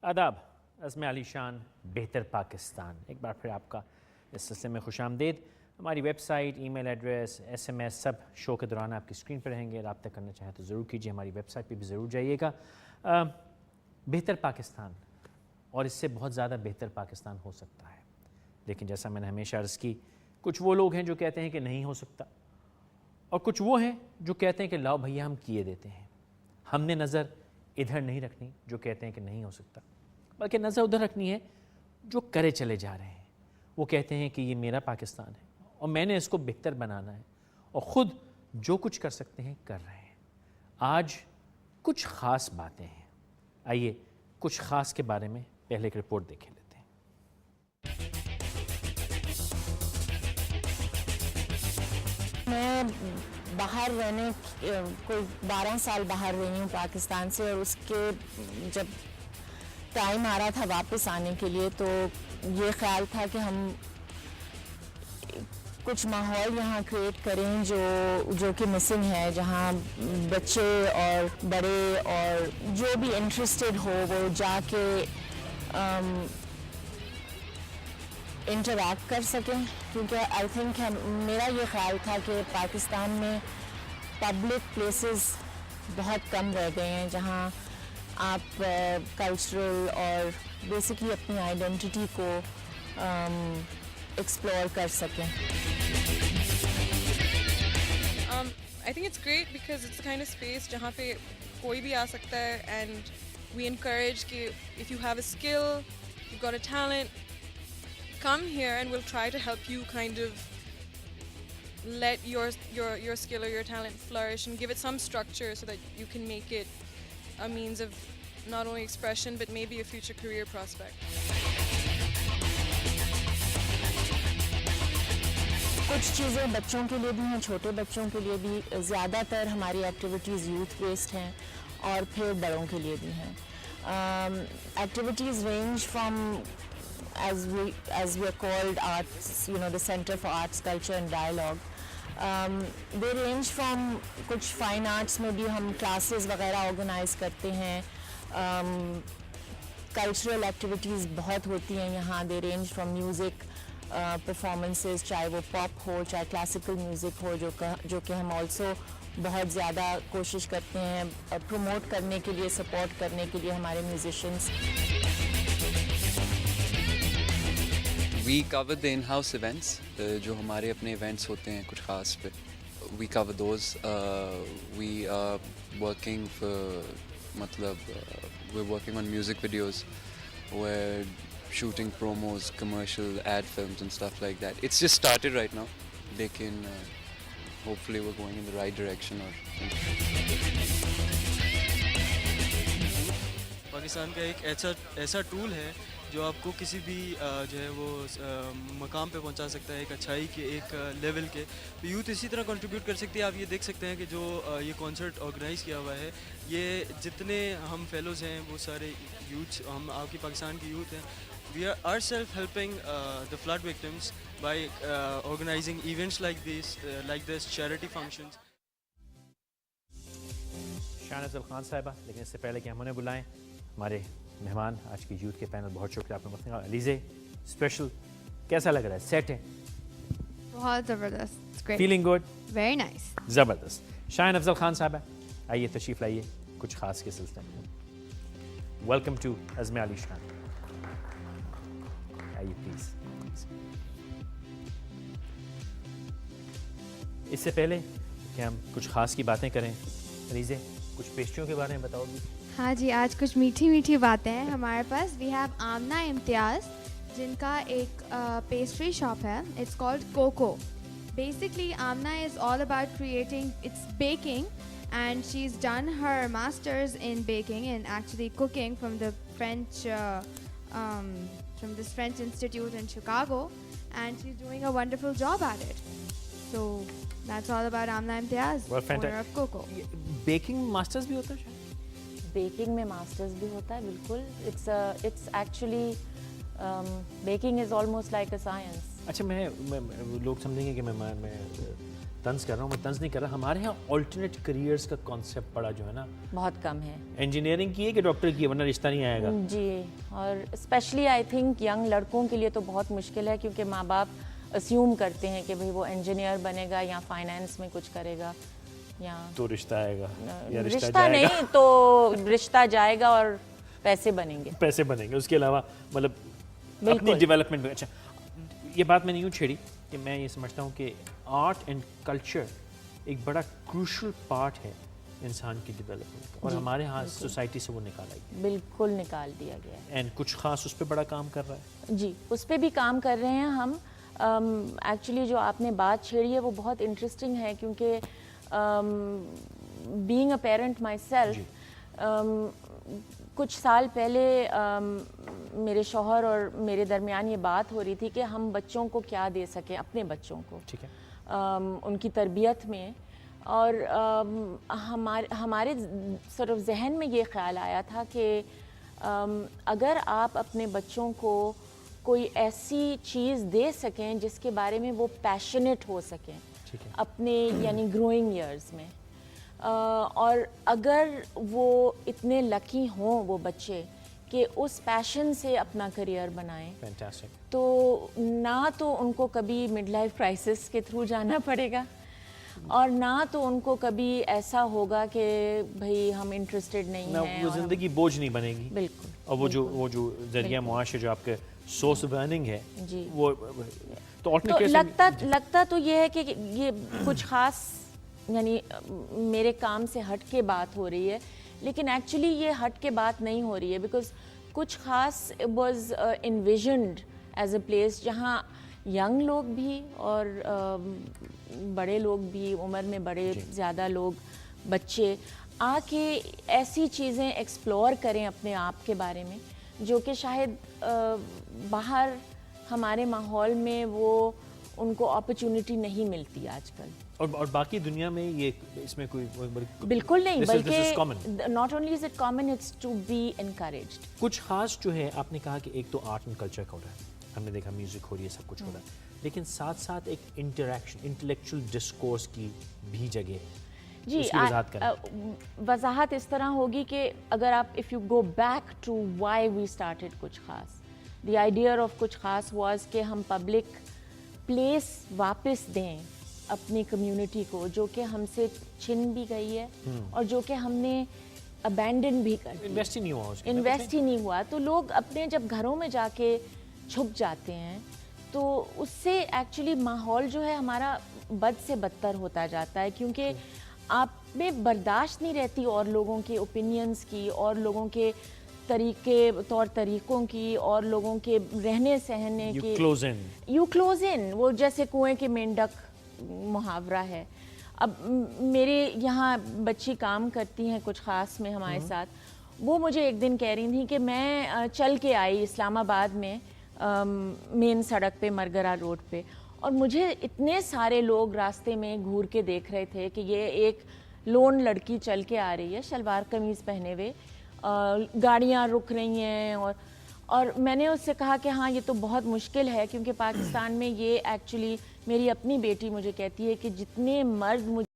آداب، عزم علی شان بہتر پاکستان، ایک بار پھر آپ کا اس سلسلے میں خوش آمدید۔ ہماری website, email address, S M S سب شو کے دوران آپ کی اسکرین پر رہیں گے۔ رابطہ کرنا چاہیں تو ضرور کیجیے، ہماری ویب سائٹ پہ بھی ضرور جائیے گا۔ بہتر پاکستان اور اس سے بہت زیادہ بہتر پاکستان ہو سکتا ہے، لیکن جیسا میں نے ہمیشہ عرض کی، کچھ وہ لوگ ہیں جو کہتے ہیں کہ نہیں ہو سکتا، اور کچھ وہ ہیں جو کہتے ہیں کہ لاؤ بھیا ہم کیے دیتے ہیں۔ ہم نے نظر ادھر نہیں رکھنی جو کہتے ہیں کہ نہیں ہو سکتا، بلکہ نظر ادھر رکھنی ہے جو کرے چلے جا رہے ہیں۔ وہ کہتے ہیں کہ یہ میرا پاکستان ہے اور میں نے اس کو بہتر بنانا ہے، اور خود جو کچھ کر سکتے ہیں کر رہے ہیں۔ آج کچھ خاص باتیں ہیں، آئیے کچھ خاص کے بارے میں پہلے ایک رپورٹ دیکھ لیتے ہیں۔ میں باہر رہنے کوئی 12 سال باہر رہی ہوں پاکستان سے، اور اس کے جب ٹائم آ رہا تھا واپس آنے کے لیے تو یہ خیال تھا کہ ہم کچھ ماحول یہاں کریٹ کریں جو کہ مسنگ ہے، جہاں بچے اور بڑے اور جو بھی انٹرسٹڈ ہو وہ جا کے انٹریکٹ کر سکیں، کیونکہ آئی تھنک میرا یہ خیال تھا کہ پاکستان میں پبلک پلیسز بہت کم رہ گئے ہیں جہاں آپ کلچرل اور بیسکلی اپنی آئیڈینٹی کو ایکسپلور کر سکیں۔ I think it's great because it's the kind of space جہاں پہ کوئی بھی آ سکتا ہے، and we encourage کہ if you have a skill, you've got a talent, come here and we'll try to help you kind of let your skill or your talent flourish and give it some structure so that you can make it a means of not only expression but maybe a future career prospect. کچھ چیزیں بچوں کے لیے بھی ہیں، چھوٹے بچوں کے لیے بھی۔ زیادہ تر ہماری ایکٹیویٹیز یوتھ بیسڈ ہیں اور پھر بڑوں کے لیے بھی ہیں۔ Activities range from as we are called arts, the Center for Arts, Culture and Dialogue. They range from کچھ فائن آرٹس میں بھی ہم کلاسز وغیرہ آرگنائز کرتے ہیں۔ کلچرل ایکٹیویٹیز بہت ہوتی ہیں یہاں۔ دے رینج فرام میوزک پرفارمنسز، چاہے وہ پاپ ہو چاہے کلاسیکل میوزک ہو، جو کہ ہم آلسو بہت زیادہ کوشش کرتے ہیں پروموٹ کرنے کے لیے، سپورٹ کرنے کے لیے ہمارے musicians. We cover the in-house events, جو ہمارے اپنے ایونٹس ہوتے ہیں کچھ خاص پہ، we cover those. We are working for we're working on music videos, we're shooting promos, commercial ad films and stuff like that. It's just started right now, لیکن hopefully we're going in the right direction. Pakistan کا ایک ایسا tool ہے جو آپ کو کسی بھی جو ہے وہ مقام پہ پہنچا سکتا ہے، ایک اچھائی کے ایک لیول کے۔ یوتھ اسی طرح کنٹریبیوٹ کر سکتی ہے۔ آپ یہ دیکھ سکتے ہیں کہ جو یہ کانسرٹ آرگنائز کیا ہوا ہے، یہ جتنے ہم فیلوز ہیں وہ سارے یوتھ، ہم آپ کی پاکستان کی یوتھ ہیں۔ We are are self helping the flood victims by organizing events like this charity functions. Shan Afzal Khan صاحبہ، لیکن اس سے پہلے کہ ہم انہیں بلائیں، ہمارے مہمان آج کی یوتھ کے پینل، بہت شکریہ آپ نے وقت نکالا۔ علیزے اسپیشل کیسا لگ رہا ہے؟ سیٹ ہے؟ بہت زبردست، فیلنگ گڈ، ویری نائس، زبردست۔ شان افضل خان صاحبہ، آئیے تشریف لائیے کچھ خاص کے سلسلے میں۔ ویلکم ٹو عزم علی شان، آئیے پلیز۔ اس سے پہلے کہ ہم کچھ خاص کی باتیں کریں، علیزے کچھ پیسٹریوں کے بارے میں بتاؤ گی؟ ہاں جی، آج کچھ میٹھی میٹھی باتیں ہیں ہمارے پاس۔ وی ہیو آمنہ امتیاز، جن کا ایک پیسٹری شاپ ہے، it's called Coco. Basically Amna is all about creating, it's baking, and she is done her masters in baking and actually cooking from this French institute in Chicago, and she is doing a wonderful job at it. So that's all about Amna Imtiaz, owner of Coco. Baking masters بھی ہوتا ہے؟ Baking میں masters بھی ہوتا ہے، بالکل۔ It's actually baking is almost like a science. اچھا، میں لوگ سمجھیں گے کہ میں طنز کر رہا ہوں، میں طنز نہیں کر رہا، ہمارے یہاں آلٹرنیٹ کریئرز کا کانسیپٹ پڑا جو ہے نا بہت کم ہے انجینئرنگ کی ہے کہ ڈاکٹر کی ہے، ورنہ رشتہ نہیں آئے گا. جی. اور اسپیشلی آئی تھنک ینگ لڑکوں کے لیے تو بہت مشکل ہے کیونکہ ماں باپ اسیوم کرتے ہیں کہ بھئی وہ انجینئر بنے گا یا فائنینس میں کچھ کرے گا یا تو رشتہ آئے گا یا رشتہ رشتہ جائے گا. نہیں تو رشتہ جائے گا اور پیسے بنیں گے. پیسے بنیں گے، اس کے علاوہ مطلب اپنی بالکل. ڈیولپمنٹ. اچھا یہ بات میں نے یوں چھیڑی کہ میں یہ سمجھتا ہوں کہ آرٹ اینڈ کلچر ایک بڑا کروشل پارٹ ہے انسان کی ڈیولپمنٹ کا، اور ہمارے ہاں سوسائٹی سے وہ نکالا گیا بالکل نکال دیا گیا ہے. اینڈ کچھ خاص اس پہ بڑا کام کر رہا ہے. جی اس پہ بھی کام کر رہے ہیں ہم. ایکچولی جو آپ نے بات چھیڑی ہے وہ بہت انٹرسٹنگ ہے کیونکہ being a parent my self کچھ سال پہلے میرے شوہر اور میرے درمیان یہ بات ہو رہی تھی کہ ہم بچوں کو کیا دے سکیں اپنے بچوں کو ٹھیک ہے. ان کی تربیت میں. اور ہمارے صرف ذہن میں یہ خیال آیا تھا کہ اگر آپ اپنے بچوں کو کوئی ایسی چیز دے سکیں جس کے بارے میں وہ پیشنیٹ ہو سکیں اپنے یعنی گروئنگ ایئرز میں، اور اگر وہ اتنے لکی ہوں وہ بچے کہ اس پیشن سے اپنا کریئر بنائیں، تو نہ تو ان کو کبھی مڈ لائف کرائسس کے تھرو جانا پڑے گا اور نہ تو ان کو کبھی ایسا ہوگا کہ بھئی ہم انٹرسٹڈ نہیں ہیں. وہ زندگی بوجھ نہیں بنے گی. بالکل. اور وہ جو ذریعہ معاش ہے جو آپ کے سورس آف ارننگ ہے جی وہ تو لگتا تو یہ ہے کہ یہ کچھ خاص یعنی میرے کام سے ہٹ کے بات ہو رہی ہے، لیکن ایکچولی یہ ہٹ کے بات نہیں ہو رہی ہے بیکاز کچھ خاص واز انویژنڈ ایز اے پلیس جہاں ینگ لوگ بھی اور بڑے لوگ بھی، عمر میں بڑے زیادہ لوگ، بچے آ کے ایسی چیزیں ایکسپلور کریں اپنے آپ کے بارے میں جو کہ شاید باہر ہمارے ماحول میں وہ ان کو اپرچونٹی نہیں ملتی آج کل. اور باقی دنیا میں یہ اس میں کوئی بالکل نہیں، بلکہ not only is it common, it's to be encouraged. کچھ خاص جو ہے آپ نے کہا کہ ایک تو آرٹ اینڈ کلچر کا ہو رہا ہے، ہم نے دیکھا میوزک ہو رہی ہے، سب کچھ ہو رہا ہے، لیکن ساتھ ساتھ ایک انٹریکشن انٹلیکچوئل ڈسکورس کی بھی جگہ ہے. جی اس کی وضاحت کریں. وضاحت اس طرح ہوگی کہ اگر آپ if you go back to why we started کچھ خاص، دی آئیڈیا آف کچھ خاص واز کہ ہم پبلک پلیس واپس دیں اپنی کمیونٹی کو جو کہ ہم سے چھن بھی گئی ہے اور جو کہ ہم نے ابینڈن بھی کر دی. انویسٹ ہی نہیں ہوا تو لوگ اپنے جب گھروں میں جا کے چھپ جاتے ہیں تو اس سے ایکچولی ماحول جو ہے ہمارا بد سے بدتر ہوتا جاتا ہے کیونکہ آپ میں برداشت نہیں رہتی اور لوگوں کے اوپینینز کی، اور لوگوں کے طریقے طور طریقوں کی، اور لوگوں کے رہنے سہنے کی. یو کلوز ان وہ جیسے کنویں کے مینڈک محاورہ ہے. اب میرے یہاں بچی کام کرتی ہیں کچھ خاص میں ہمارے ساتھ، وہ مجھے ایک دن کہہ رہی تھیں کہ میں چل کے آئی اسلام آباد میں مین سڑک پہ مرگرا روڈ پہ، اور مجھے اتنے سارے لوگ راستے میں گھور کے دیکھ رہے تھے کہ یہ ایک لون لڑکی چل کے آ رہی ہے شلوار قمیض پہنے ہوئے، گاڑیاں رک رہی ہیں، اور میں نے اس سے کہا کہ ہاں یہ تو بہت مشکل ہے کیونکہ پاکستان میں یہ ایکچولی میری اپنی بیٹی مجھے کہتی ہے کہ جتنے مرد مجھے